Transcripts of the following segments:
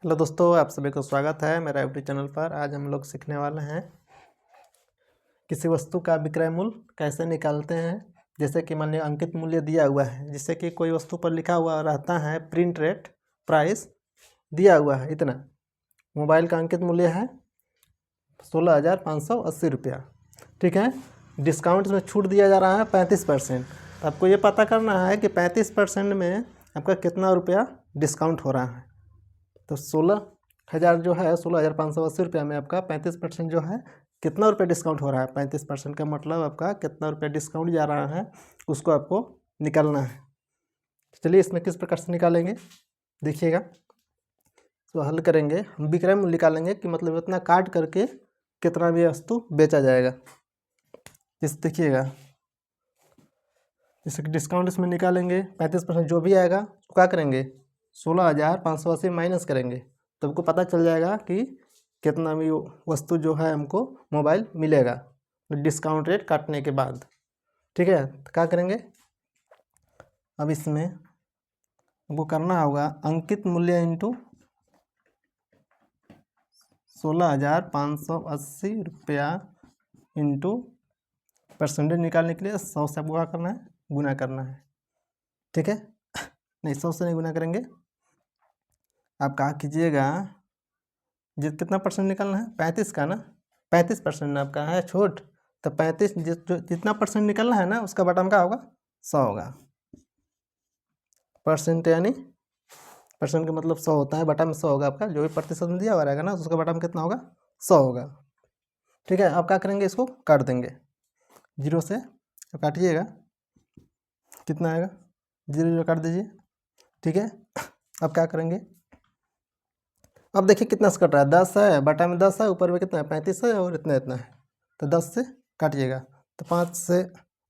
Hello दोस्तों, आप सभी को स्वागत है मेरा यूट्यूब चैनल पर। आज हम लोग सीखने वाले हैं किसी वस्तु का विक्रय मूल्य कैसे निकालते हैं। जैसे कि मान लिया अंकित मूल्य दिया हुआ है, जिससे कि कोई वस्तु पर लिखा हुआ रहता है प्रिंट रेट, प्राइस दिया हुआ है इतना। मोबाइल का अंकित मूल्य है 16,580 रुपया, ठीक है। डिस्काउंट में छूट दिया जा रहा है 35%। तो आपको ये पता करना है कि 35% में आपका कितना रुपया डिस्काउंट हो रहा है। तो 16,000 जो है 16,580 रुपया में आपका 35% जो है कितना रुपये डिस्काउंट हो रहा है। 35% का मतलब आपका कितना रुपया डिस्काउंट जा रहा है, उसको आपको निकालना है। चलिए इसमें किस प्रकार से निकालेंगे देखिएगा। तो हल करेंगे, हम विक्रय मूल्य निकालेंगे कि मतलब इतना काट करके कितना भी वस्तु बेचा जाएगा। इस देखिएगा, जैसे कि डिस्काउंट इसमें निकालेंगे 35% जो भी आएगा उसको क्या करेंगे 16,580 माइनस करेंगे, तो हमको पता चल जाएगा कि कितना भी वस्तु जो है हमको मोबाइल मिलेगा डिस्काउंट रेट काटने के बाद, ठीक है। तो क्या करेंगे, अब इसमें हमको करना होगा अंकित मूल्य इंटू 16,580 रुपया इंटू परसेंटेज निकालने के लिए 100 से आपको क्या करना है, गुना करना है, ठीक है। नहीं 100 से नहीं गुना करेंगे, आप कहा कीजिएगा कितना परसेंट निकालना है 35 का ना, 35% आपका है छूट। तो 35 जितना परसेंट निकलना है ना उसका बटन का होगा 100 होगा। परसेंट यानी परसेंट का मतलब 100 होता है, बटा में 100 होगा आपका। जो भी प्रतिशत में दिया हुआ रहेगा ना उसका बटा में कितना होगा 100 होगा, ठीक है। अब क्या करेंगे, इसको काट देंगे 0 से, तो काटिएगा कितना आएगा 0 काट दीजिए, ठीक है। अब क्या करेंगे, अब देखिए कितना से कट रहा है 10 है, बटा में 10 है, ऊपर में कितना है 35 है और इतना इतना है। तो 10 से काटिएगा, तो 5 से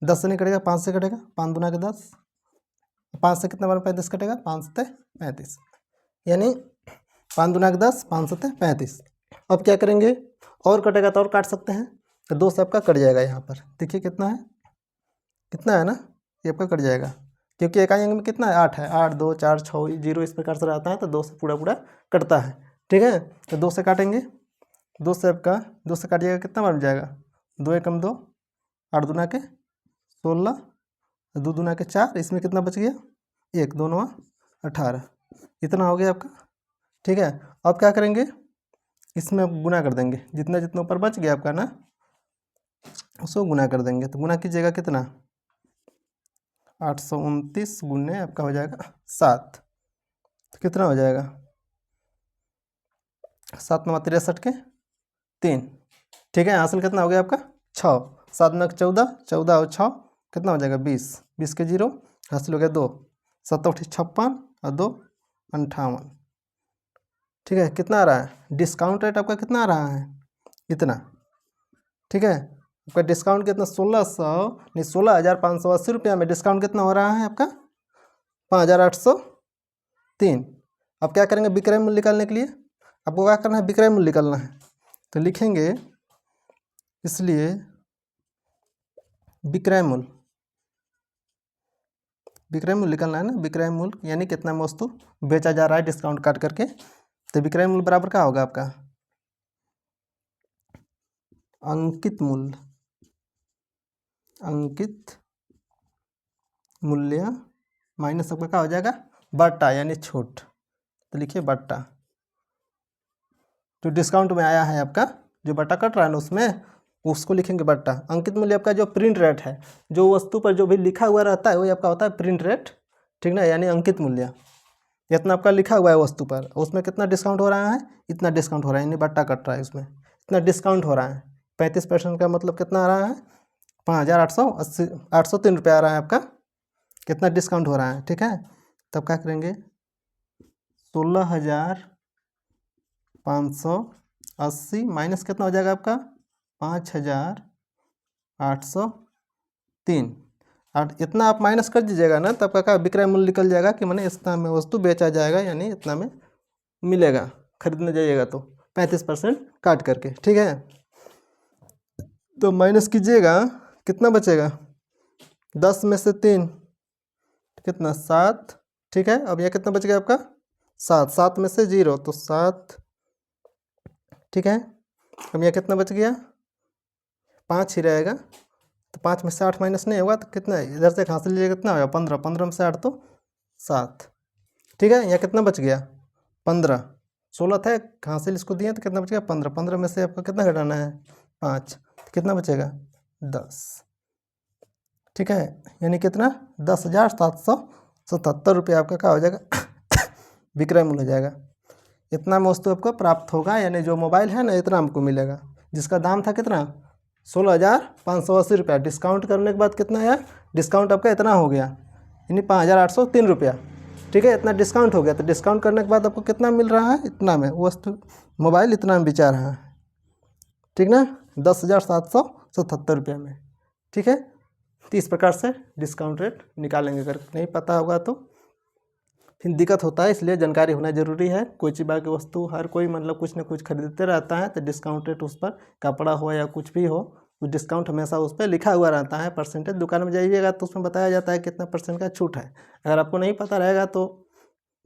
10 से नहीं कटेगा, 5 से कटेगा, 5 दूना के 10, 5 से कितना बार 35 कटेगा 5 सत्ते 35, यानी 5 दूना के 10, 5 सत्ते 35। अब क्या करेंगे, और कटेगा तो और काट सकते हैं, तो 2 से आपका कट जाएगा। यहाँ पर देखिए कितना है, कितना है ना, ये आपका कट जाएगा, क्योंकि इकाई अंक में कितना है 8 है, 8 2 4 6 0 इस प्रकार से रहता है, तो 2 से पूरा पूरा कटता है, ठीक है। तो 2 से काटेंगे, 2 से आपका 2 से काटिएगा कितना बार मिल जाएगा 2 एकम 2, 8 दूना के 16, 2 दूना के 4, इसमें कितना बच गया 1, 2 9 18, इतना हो गया आपका, ठीक है। अब क्या करेंगे, इसमें गुना कर देंगे, जितना जितना ऊपर बच गया आपका ना उसको गुना कर देंगे। तो गुना कीजिएगा कितना 829 गुने आपका हो जाएगा 7, तो कितना हो जाएगा 7 9 63 के 3, ठीक है। हासिल कितना हो गया आपका 6, 7 9 14, 14 और 6 कितना हो जाएगा 20, 20 के 0 हासिल हो गया 2, 7 8 56 और 2 58, ठीक है। कितना आ रहा है डिस्काउंट रेट आपका, कितना आ रहा है इतना, ठीक है। आपका डिस्काउंट कितना 1600 नहीं 16,580 रुपया में डिस्काउंट कितना हो रहा है आपका 5,803। अब क्या करेंगे विक्रय मूल्य निकालने के लिए, आपको क्या करना है विक्रय मूल्य निकालना है। तो लिखेंगे इसलिए विक्रय मूल्य, विक्रय मूल्य निकालना है ना, विक्रय मूल्य यानी कितना में वस्तु बेचा जा रहा है डिस्काउंट काट करके। तो विक्रय मूल्य बराबर क्या होगा आपका अंकित मूल्य, अंकित मूल्य माइनस आपका क्या हो जाएगा बट्टा यानी छूट। तो लिखिए बट्टा, जो डिस्काउंट में आया है आपका जो बट्टा कट रहा है ना उसमें, उसको लिखेंगे बट्टा। अंकित मूल्य आपका जो प्रिंट रेट है, जो वस्तु पर जो भी लिखा हुआ रहता है वही आपका होता है प्रिंट रेट, ठीक ना, यानी अंकित मूल्य। इतना आपका लिखा हुआ है वस्तु पर, उसमें कितना डिस्काउंट हो रहा है, इतना डिस्काउंट हो रहा है, यानी बट्टा कट रहा है उसमें, इतना डिस्काउंट हो रहा है। 35% का मतलब कितना आ रहा है 5,880 803 रुपया आ रहा है आपका, कितना डिस्काउंट हो रहा है, ठीक है। तब क्या करेंगे 16,580 माइनस कितना हो जाएगा आपका 5,803, और इतना आप माइनस कर दीजिएगा ना तब का विक्रय मूल्य निकल जाएगा कि मैंने इतना में वस्तु बेचा जाएगा, यानी इतना में मिलेगा खरीदने जाइएगा तो 35% काट करके, ठीक है। तो माइनस कीजिएगा कितना बचेगा 10 में से 3 कितना 7, ठीक है। अब यह कितना बच गया आपका 7, 7 में से 0 तो 7, ठीक है। अब यहाँ कितना बच गया, 5 ही रहेगा, तो 5 में से 8 माइनस नहीं होगा तो कितना है, इधर से कहाँ से लीजिएगा, कितना होगा 15, 15 में से 8 तो 7, ठीक है। यहाँ कितना बच गया 15, 16 था, कहाँ से इसको दिए तो कितना बच गया 15, 15 में से आपको कितना घटाना है 5, तो कितना बचेगा 10, ठीक है। यानी कितना 10,777 रुपये आपका क्या हो जाएगा विक्रय मूल्य हो जाएगा। इतना में वस्तु आपको प्राप्त होगा, यानी जो मोबाइल है ना इतना हमको मिलेगा, जिसका दाम था कितना 16,580 रुपया। डिस्काउंट करने के बाद कितना आया, डिस्काउंट आपका इतना हो गया, यानी 5,803 रुपया, ठीक है। इतना डिस्काउंट हो गया, तो डिस्काउंट करने के बाद आपको कितना मिल रहा है, इतना में वस्तु मोबाइल इतना में बेचा रहा है, ठीक ना, 10,777 रुपये में, ठीक है। तो इस प्रकार से डिस्काउंट रेट निकालेंगे, अगर नहीं पता होगा तो फिर दिक्कत होता है, इसलिए जानकारी होना जरूरी है। कोई चीज़ की वस्तु हर कोई मतलब कुछ ना कुछ खरीदते रहता है, तो डिस्काउंट रेट उस पर कपड़ा हो या कुछ भी हो, तो डिस्काउंट हमेशा उस पर लिखा हुआ रहता है, परसेंटेज। दुकान में जाइएगा तो उसमें बताया जाता है कितना परसेंट का छूट है। अगर आपको नहीं पता रहेगा तो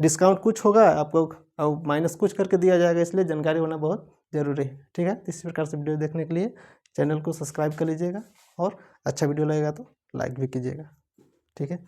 डिस्काउंट कुछ होगा आपको और माइनस कुछ करके दिया जाएगा, इसलिए जानकारी होना बहुत ज़रूरी है, ठीक है। इस प्रकार से वीडियो देखने के लिए चैनल को सब्सक्राइब कर लीजिएगा, और अच्छा वीडियो लगेगा तो लाइक भी कीजिएगा, ठीक है।